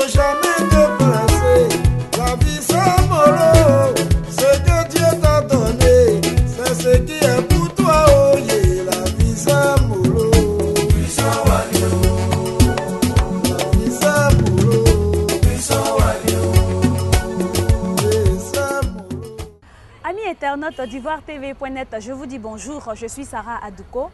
faut jamais te presser. La vie c'est mollo. Ce que Dieu t'a donné, c'est ce qui est pour toi. Oh yeah, la vie c'est mollo. Amis internautes d'ivoire-tv.net, je vous dis bonjour, je suis Sarah Adouko.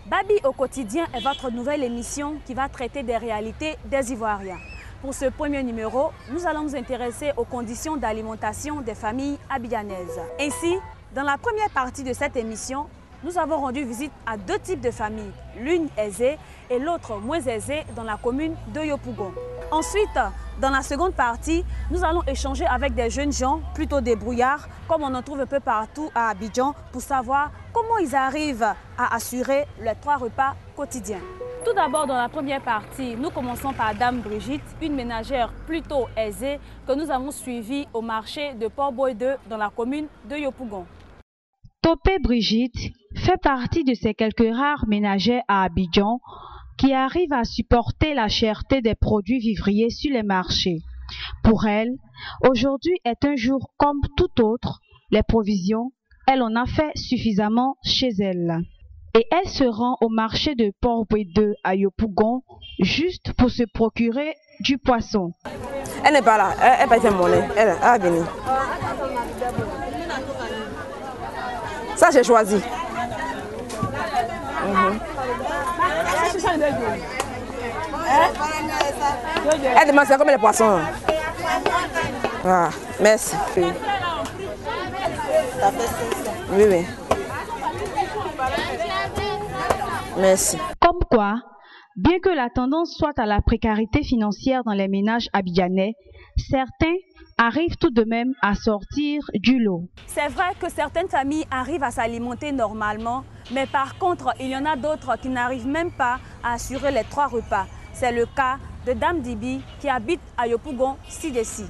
Babi au quotidien est votre nouvelle émission qui va traiter des réalités des Ivoiriens. Pour ce premier numéro, nous allons nous intéresser aux conditions d'alimentation des familles abidjanaises. Ainsi, dans la première partie de cette émission, nous avons rendu visite à deux types de familles, l'une aisée et l'autre moins aisée dans la commune de Yopougon. Ensuite, dans la seconde partie, nous allons échanger avec des jeunes gens plutôt débrouillards, comme on en trouve un peu partout à Abidjan, pour savoir comment ils arrivent à assurer les 3 repas quotidiens. Tout d'abord, dans la première partie, nous commençons par Dame Brigitte, une ménagère plutôt aisée que nous avons suivie au marché de Port-Boué 2 dans la commune de Yopougon. Topé Brigitte fait partie de ces quelques rares ménagères à Abidjan qui arrivent à supporter la cherté des produits vivriers sur les marchés. Pour elle, aujourd'hui est un jour comme tout autre. Les provisions, elle en a fait suffisamment chez elle. Et elle se rend au marché de Port-Boué 2 à Yopougon juste pour se procurer du poisson. Elle n'est pas là, elle va faire monnaie, elle va venir. Ça j'ai choisi. Elle demande c'est comme les poissons. Ah, merci. Oui, oui. Merci. Comme quoi, bien que la tendance soit à la précarité financière dans les ménages abidjanais, certains arrivent tout de même à sortir du lot. C'est vrai que certaines familles arrivent à s'alimenter normalement, mais par contre, il y en a d'autres qui n'arrivent même pas à assurer les 3 repas. C'est le cas de Dame Dibi qui habite à Yopougon, ci-dessous.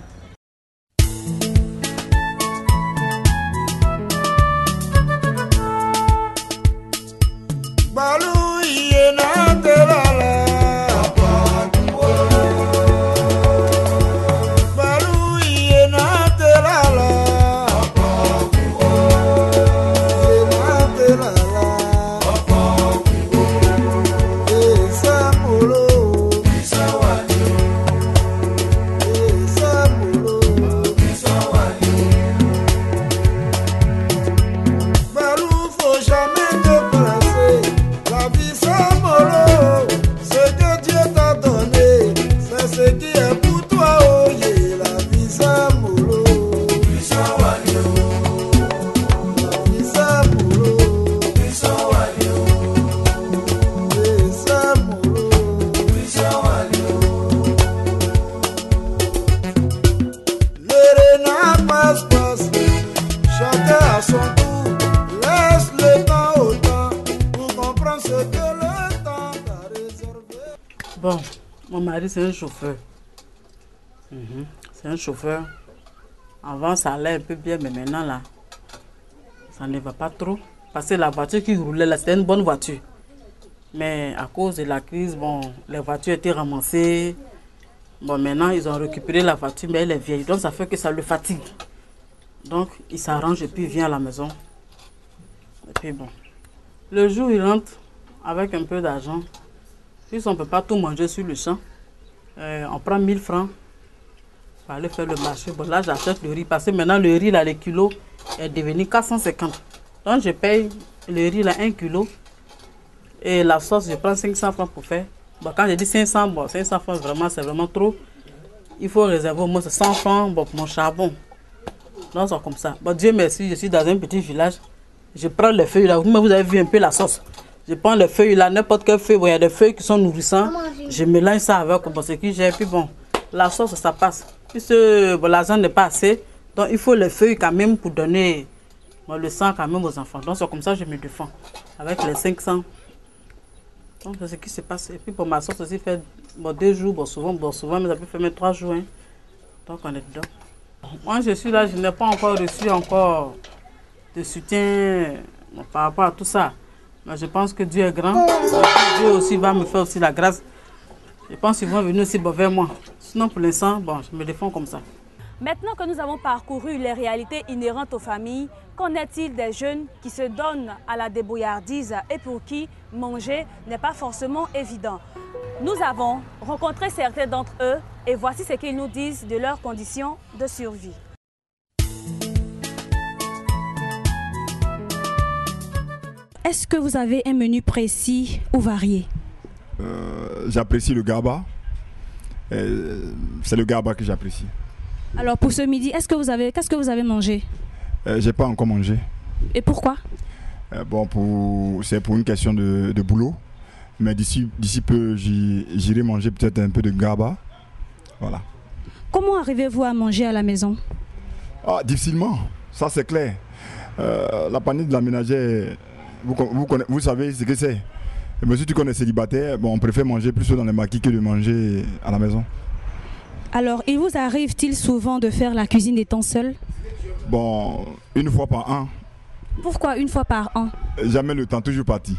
Bon, mon mari c'est un chauffeur. C'est un chauffeur. Avant ça allait un peu bien, mais maintenant là, ça ne va pas trop. Parce que la voiture qui roulait là, c'était une bonne voiture. Mais à cause de la crise, bon, les voitures étaient ramassées. Bon, maintenant ils ont récupéré la voiture, mais elle est vieille. Donc ça fait que ça le fatigue. Donc il s'arrange et puis il vient à la maison. Et puis bon, le jour où il rentre avec un peu d'argent, puisqu'on ne peut pas tout manger sur le champ, on prend 1000 francs pour aller faire le marché. Bon, là, j'achète le riz parce que maintenant, le riz, là, le kilo est devenu 450. Donc, je paye le riz, là, 1 kilo. Et la sauce, je prends 500 francs pour faire. Bon, quand je dis 500, bon, 500 francs, vraiment, c'est vraiment trop. Il faut réserver au moins 100 francs bon, pour mon charbon. Donc, c'est comme ça. Bon, Dieu merci, je suis dans un petit village. Je prends les feuilles, là. Vous avez vu un peu la sauce. Je prends les feuilles là, n'importe quelle feuille, bon, il y a des feuilles qui sont nourrissantes. Je mélange ça avec ce que j'ai. Puis bon, la sauce, ça passe. Puisque bon, l'argent n'est pas assez, donc il faut les feuilles quand même pour donner bon, le sang quand même aux enfants. Donc c'est comme ça que je me défends. Avec les 500. Donc c'est ce qui se passe. Et puis pour ma sauce aussi, fait bon, 2 jours, bon, souvent, mais ça peut faire même 3 jours. Hein. Donc on est dedans. Moi je suis là, je n'ai pas encore reçu de soutien bon, par rapport à tout ça. Mais je pense que Dieu est grand. Dieu aussi va me faire aussi la grâce Je pense qu'ils vont venir aussi vers moi. Sinon, pour l'instant, bon, je me défends comme ça. Maintenant que nous avons parcouru les réalités inhérentes aux familles, qu'en est-il des jeunes qui se donnent à la débrouillardise et pour qui manger n'est pas forcément évident? Nous avons rencontré certains d'entre eux et voici ce qu'ils nous disent de leurs conditions de survie. Est-ce que vous avez un menu précis ou varié? J'apprécie le garba. C'est le garba que j'apprécie. Alors pour ce midi, qu'est-ce que vous avez mangé? J'ai pas encore mangé. Et pourquoi? C'est pour une question de boulot. Mais d'ici peu, j'irai manger peut-être un peu de garba. Voilà. Comment arrivez-vous à manger à la maison? Difficilement, ça c'est clair. La panique de la ménagère, vous savez ce que c'est. Mais si tu connais célibataire, on préfère manger plus dans les maquis que de manger à la maison. Alors, il vous arrive-t-il souvent de faire la cuisine étant seul? Bon, une fois par an. Pourquoi une fois par an? Jamais le temps, toujours parti.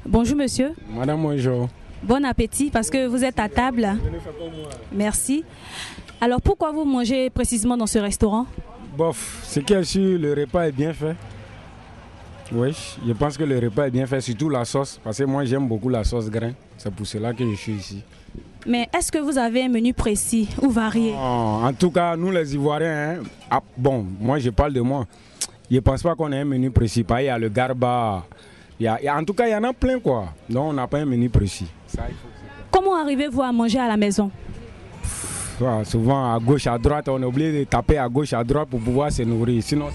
Bonjour monsieur. Madame, bonjour. Bon appétit parce que vous êtes à table. Merci. Alors pourquoi vous mangez précisément dans ce restaurant? Bof, ce qui est sûr, le repas est bien fait. Oui, je pense que le repas est bien fait, surtout la sauce, parce que moi j'aime beaucoup la sauce grain. C'est pour cela que je suis ici. Mais est-ce que vous avez un menu précis ou varié? En tout cas, nous les Ivoiriens, moi je parle de moi. Je ne pense pas qu'on ait un menu précis. Il y a le garba. En tout cas, il y en a plein quoi. Donc on n'a pas un menu précis. Comment arrivez-vous à manger à la maison? Souvent à gauche, à droite, on est obligé de taper à gauche, à droite pour pouvoir se nourrir. Sinon,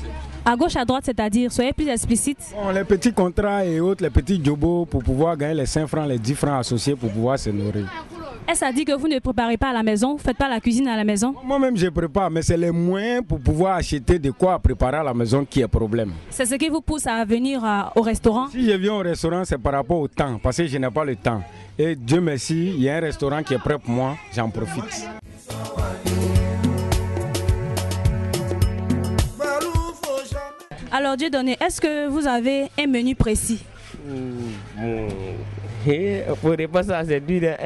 à gauche, à droite, c'est-à-dire, soyez plus explicite. Les petits contrats et autres, les petits jobos pour pouvoir gagner les 5 francs, les 10 francs associés pour pouvoir se nourrir. Est-ce à dire que vous ne préparez pas à la maison, vous ne faites pas la cuisine à la maison? Moi-même, je prépare, mais c'est les moyens pour pouvoir acheter de quoi préparer à la maison qui est problème. C'est ce qui vous pousse à venir au restaurant? Si je viens au restaurant, c'est par rapport au temps, parce que je n'ai pas le temps. Et Dieu merci, il y a un restaurant qui est prêt pour moi, j'en profite. Alors Dieudonné, est-ce que vous avez un menu précis? Pour répondre à c'est dur.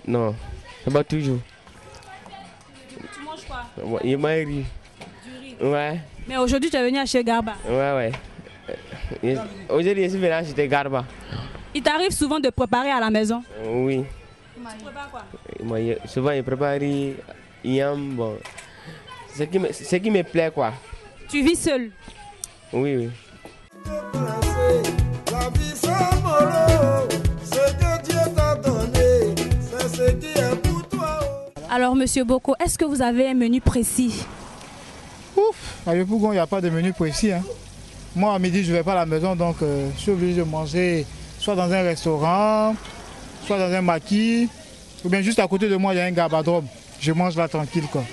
Non, c'est pas toujours. Tu manges quoi? Il m'a ri. Du riz? Ouais. Mais aujourd'hui tu es venu acheter Garba? Ouais. Aujourd'hui je suis venu acheter Garba. Il t'arrive souvent de préparer à la maison? Oui. Tu prépares quoi? Souvent je prépare yam, bon. Ce qui me plaît quoi. Tu vis seul? Oui. La vie sans moro, ce que Dieu t'a donné, c'est ce qui est pour toi. Alors monsieur Boko, est-ce que vous avez un menu précis? À Yopougon, il n'y a pas de menu précis. Moi, à midi, je ne vais pas à la maison, donc je suis obligé de manger soit dans un restaurant, soit dans un maquis, ou bien juste à côté de moi, il y a un gabadrome. Je mange là tranquille, quoi.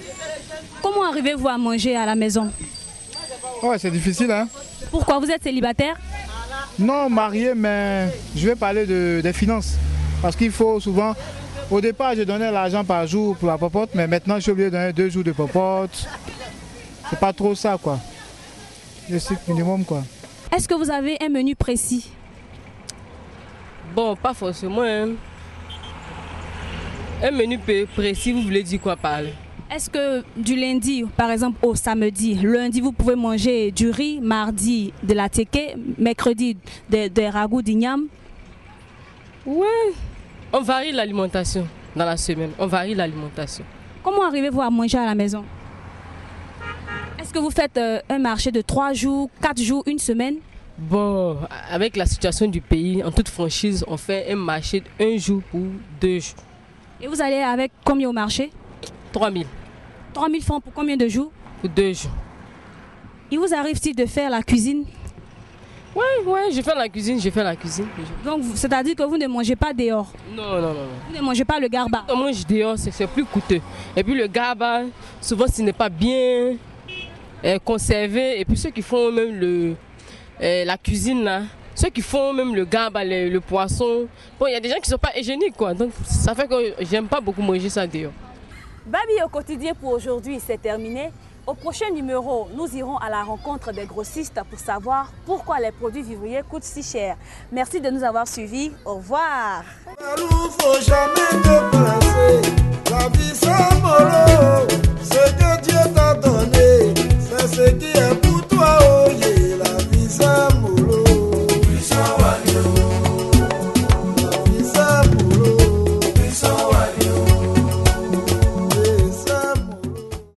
Comment arrivez-vous à manger à la maison? Ouais, c'est difficile, hein. Pourquoi? Vous êtes célibataire? Non, marié, mais je vais parler des finances. Parce qu'il faut souvent... Au départ, je donnais l'argent par jour pour la popote, mais maintenant, je suis obligé de donner 2 jours de popote. C'est pas trop ça, quoi. Le strict minimum, quoi. Est-ce que vous avez un menu précis? Bon, pas forcément. Hein. Un menu précis, vous voulez dire quoi par là? Est-ce que du lundi, par exemple, au samedi, lundi, vous pouvez manger du riz, mardi, de la teke, mercredi, des ragoûts d'igname? Oui. On varie l'alimentation dans la semaine. On varie l'alimentation. Comment arrivez-vous à manger à la maison? Est-ce que vous faites un marché de 3 jours, 4 jours, une semaine? Bon, avec la situation du pays, en toute franchise, on fait un marché de 1 jour ou 2 jours. Et vous allez avec combien au marché? 3 000. 3 000 francs pour combien de jours? Pour 2 jours. Il vous arrive-t-il de faire la cuisine? Ouais, je fais la cuisine, Donc, c'est-à-dire que vous ne mangez pas dehors? Non. Vous ne mangez pas le garba? On mange dehors, c'est plus coûteux. Et puis le garba, souvent, ce n'est pas bien conservé. Et puis ceux qui font même la cuisine, là, ceux qui font même le garba, le poisson, bon, il y a des gens qui ne sont pas hygiéniques, quoi. Donc, ça fait que j'aime pas beaucoup manger ça dehors. Babi au quotidien pour aujourd'hui, c'est terminé. Au prochain numéro, nous irons à la rencontre des grossistes pour savoir pourquoi les produits vivriers coûtent si cher. Merci de nous avoir suivis. Au revoir. Faut jamais déplacer. La vie sans mollo, ce que Dieu t'a donné, c'est ce qui